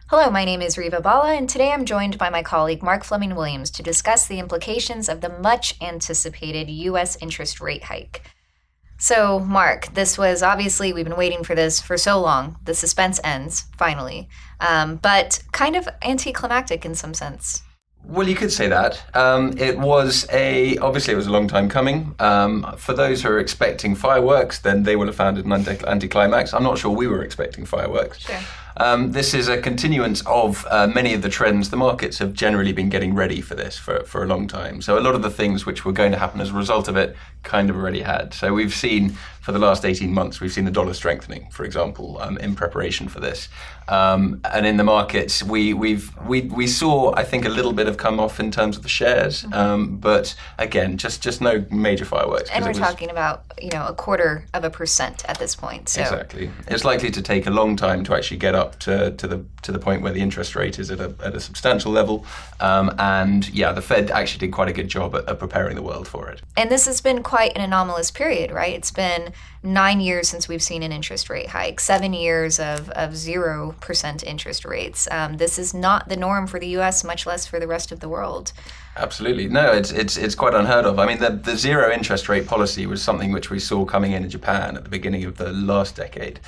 Hello, my name is Reva, Bhalla, and today I'm joined by my colleague Mark Fleming-Williams to discuss the implications of the much-anticipated U.S. interest rate hike. So, Mark, this was obviously, we've been waiting for this for so long. The suspense ends, finally, but kind of anticlimactic in some sense. Well, you could say that. Obviously it was a long time coming. For those who are expecting fireworks, then they will have found it an anticlimax. I'm not sure we were expecting fireworks. Sure. This is a continuance of many of the trends. The markets have generally been getting ready for this for a long time. So a lot of the things which were going to happen as a result of it kind of already had. So we've seen, for the last 18 months, we've seen the dollar strengthening, for example, in preparation for this. And in the markets, we saw, I think, a little bit of come off in terms of the shares, but again, just no major fireworks. And we're talking about, a quarter of a percent at this point. So. Exactly. It's likely to take a long time to actually get up to the point where the interest rate is at a substantial level. And yeah, the Fed actually did quite a good job at preparing the world for it. And this has been quite an anomalous period, right? It's been 9 years since we've seen an interest rate hike, 7 years of 0% interest rates. This is not the norm for the U.S., much less for the rest of the world. Absolutely. No, it's quite unheard of. I mean, the zero interest rate policy was something which we saw coming in Japan at the beginning of the last decade.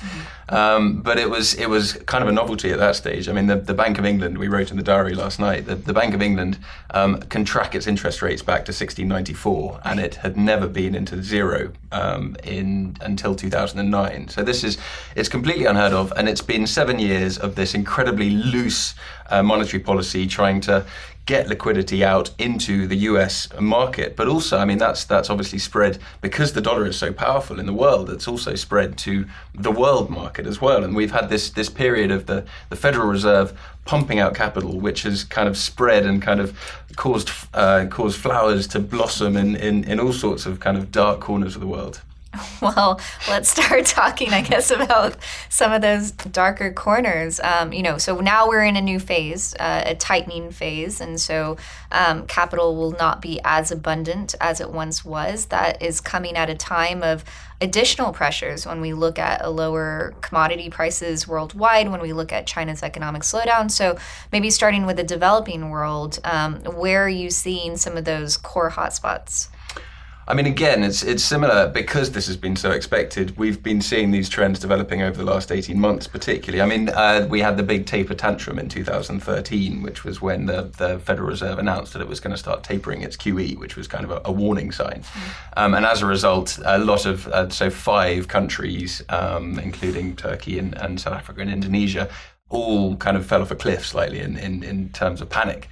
But it was kind of a novelty at that stage. I mean, the Bank of England, we wrote in the diary last night, that the Bank of England can track its interest rates back to 1694, and it had never been into zero until 2009. So it's completely unheard of, and it's been 7 years of this incredibly loose monetary policy trying to get liquidity out into the US market. But also, I mean, that's obviously spread, because the dollar is so powerful in the world, it's also spread to the world market as well. And we've had this period of the Federal Reserve pumping out capital, which has kind of spread and kind of caused flowers to blossom in all sorts of kind of dark corners of the world. Well, let's start talking, I guess, about some of those darker corners. So now we're in a new phase, a tightening phase, and so capital will not be as abundant as it once was. That is coming at a time of additional pressures when we look at lower commodity prices worldwide, when we look at China's economic slowdown. So maybe starting with the developing world, where are you seeing some of those core hotspots? I mean, again, it's similar because this has been so expected. We've been seeing these trends developing over the last 18 months, particularly. I mean, we had the big taper tantrum in 2013, which was when the Federal Reserve announced that it was going to start tapering its QE, which was kind of a warning sign. And as a result, a lot of, 5 countries, including Turkey and South Africa and Indonesia, all kind of fell off a cliff slightly in terms of panic.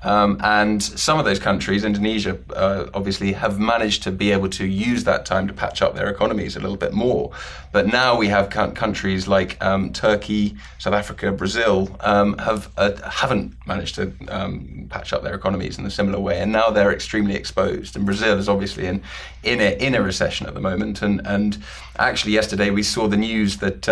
And some of those countries, Indonesia, obviously have managed to be able to use that time to patch up their economies a little bit more. But now we have countries like Turkey, South Africa, Brazil haven't managed to patch up their economies in a similar way, and now they're extremely exposed. And Brazil is obviously in a recession at the moment. And actually, yesterday we saw the news that.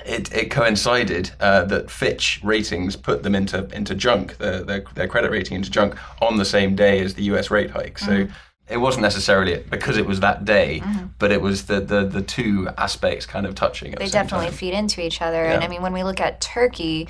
It coincided that Fitch ratings put them into junk, their credit rating into junk, on the same day as the US rate hike. So it wasn't necessarily because it was that day, but it was the two aspects kind of touching at the same time. They definitely feed into each other. Yeah. And I mean, when we look at Turkey,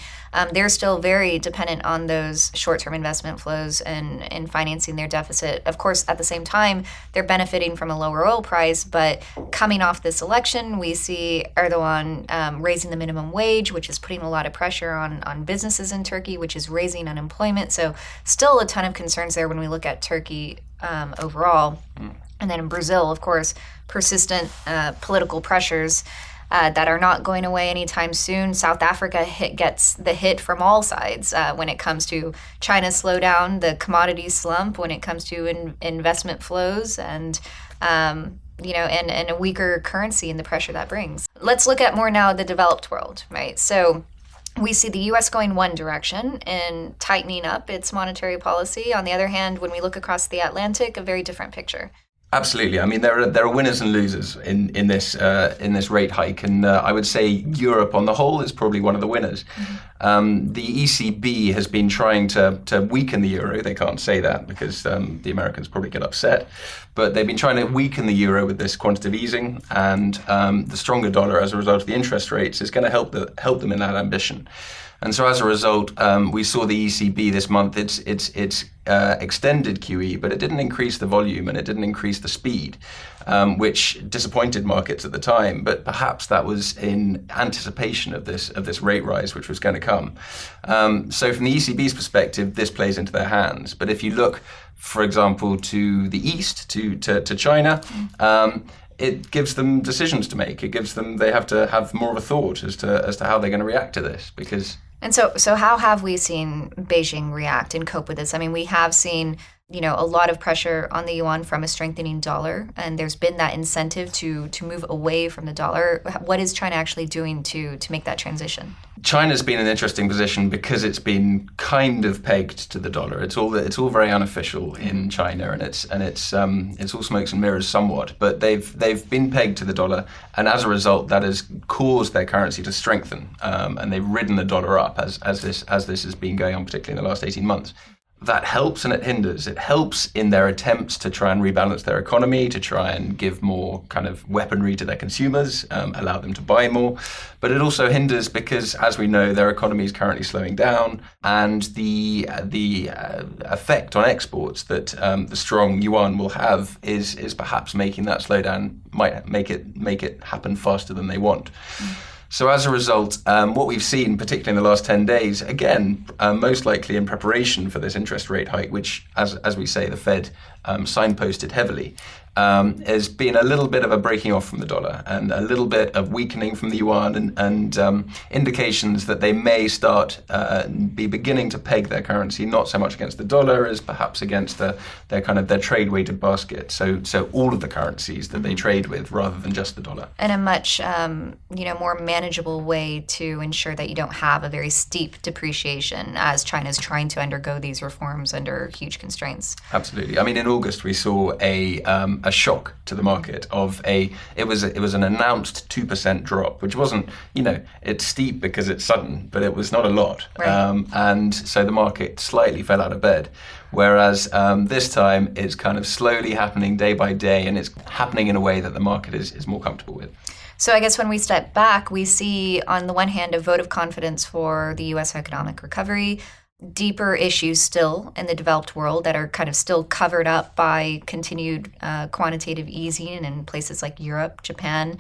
they're still very dependent on those short-term investment flows and financing their deficit. Of course, at the same time, they're benefiting from a lower oil price, but coming off this election, we see Erdogan raising the minimum wage, which is putting a lot of pressure on businesses in Turkey, which is raising unemployment. So still a ton of concerns there when we look at Turkey overall. And then in Brazil, of course, persistent political pressures that are not going away anytime soon. South Africa gets the hit from all sides when it comes to China's slowdown, the commodities slump, when it comes to investment flows, and and a weaker currency and the pressure that brings. Let's look at more now the developed world, right? So we see the U.S. going one direction and tightening up its monetary policy. On the other hand, when we look across the Atlantic, a very different picture. Absolutely. I mean, there are winners and losers in this rate hike, and I would say Europe on the whole is probably one of the winners. The ECB has been trying to weaken the euro. They can't say that because the Americans probably get upset, but they've been trying to weaken the euro with this quantitative easing, and the stronger dollar as a result of the interest rates is going to help them in that ambition. And so as a result, we saw the ECB this month. It's extended QE, but it didn't increase the volume and it didn't increase the speed, which disappointed markets at the time. But perhaps that was in anticipation of this rate rise, which was going to come. So from the ECB's perspective, this plays into their hands. But if you look, for example, to the east, to China. It gives them decisions to make. They have to have more of a thought as to how they're going to react to this, because. And so how have we seen Beijing react and cope with this? I mean, we have seen, a lot of pressure on the yuan from a strengthening dollar, and there's been that incentive to move away from the dollar. What is China actually doing to make that transition? China's been in an interesting position because it's been kind of pegged to the dollar. It's all very unofficial in China, and it's all smokes and mirrors somewhat. But they've been pegged to the dollar, and as a result, that has caused their currency to strengthen, and they've ridden the dollar up as this has been going on, particularly in the last 18 months. That helps and it hinders. It helps in their attempts to try and rebalance their economy, to try and give more kind of weaponry to their consumers, allow them to buy more. But it also hinders because, as we know, their economy is currently slowing down, and the effect on exports that the strong yuan will have is perhaps making that slowdown, might make it happen faster than they want. So as a result, what we've seen, particularly in the last 10 days, again, most likely in preparation for this interest rate hike, which, as we say, the Fed signposted heavily, has been a little bit of a breaking off from the dollar and a little bit of weakening from the yuan, and indications that they may start be beginning to peg their currency not so much against the dollar as perhaps against their trade weighted basket. So all of the currencies that they trade with rather than just the dollar. And a much more manageable way to ensure that you don't have a very steep depreciation as China's trying to undergo these reforms under huge constraints. Absolutely. I mean, in August we saw a shock to the market it was an announced 2% drop, which wasn't, it's steep because it's sudden, but it was not a lot. Right. And so the market slightly fell out of bed. Whereas this time it's kind of slowly happening day by day, and it's happening in a way that the market is more comfortable with. So I guess when we step back, we see on the one hand a vote of confidence for the U.S. economic recovery, deeper issues still in the developed world that are kind of still covered up by continued quantitative easing in places like Europe, Japan,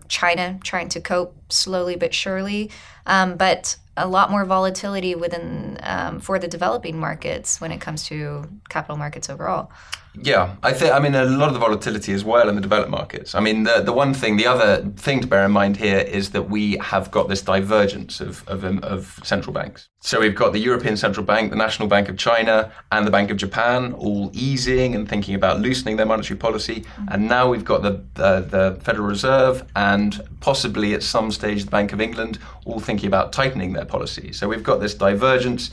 China trying to cope slowly but surely, but a lot more volatility within for the developing markets when it comes to capital markets overall. Yeah, a lot of the volatility as well in the developed markets. I mean, the other thing to bear in mind here is that we have got this divergence of central banks. So we've got the European Central Bank, the National Bank of China, and the Bank of Japan all easing and thinking about loosening their monetary policy. And now we've got the Federal Reserve and possibly at some stage the Bank of England all thinking about tightening their policy. So we've got this divergence.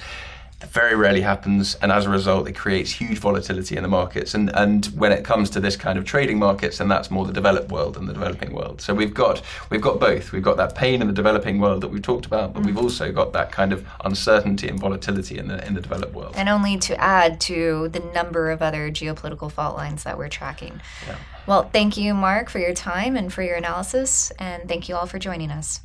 It very rarely happens, and as a result, it creates huge volatility in the markets. And when it comes to this kind of trading markets, then that's more the developed world than the developing world. So we've got both. We've got that pain in the developing world that we've talked about, but we've also got that kind of uncertainty and volatility in the developed world. And only to add to the number of other geopolitical fault lines that we're tracking. Yeah. Well, thank you, Mark, for your time and for your analysis, and thank you all for joining us.